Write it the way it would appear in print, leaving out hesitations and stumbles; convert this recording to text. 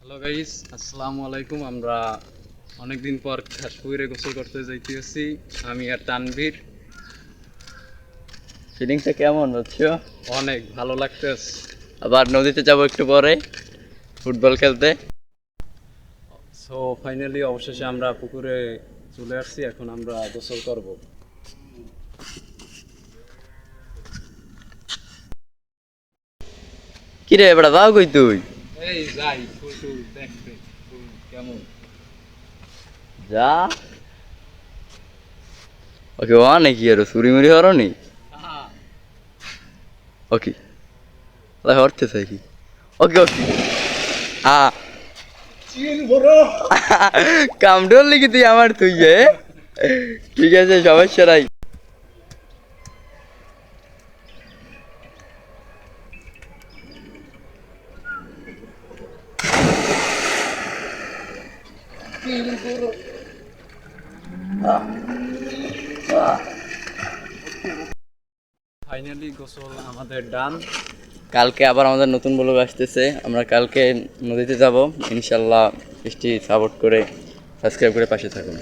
Hello guys, আসসালামু আলাইকুম। আমরা অনেকদিন পর খাসপুরে গোসল করতে যাইতেছি, আমি আর তানভীর। ফিলিংসটা কেমন বুঝছো? অনেক ভালো লাগতেছে। আবার নদীতে যাব একটু পরে ফুটবল খেলতে। সো ফাইনালি অবশেষে আমরা পুকুরে চলে আসছি, এখন আমরা গোসল করব। কি রে এবার যাও কই তুই? এই যাই ফুল টুল দেখতে, ফুল কেমন। যা ওকে ওয়া নাকি আর চুরি মুড়ি হরো নি ওকে লাই হরতে চাই কি ওকে ওকে কামডল লিখি তুই আমার তুই ঠিক আছে সমস্যা নাই। ফাইনালি গোসল আমাদের ডান। কালকে আবার আমাদের নতুন ব্লগ আসতেছে, আমরা কালকে নদীতে যাব ইনশাল্লাহ। বৃষ্টি সাপোর্ট করে সাবস্ক্রাইব করে পাশে থাকুন।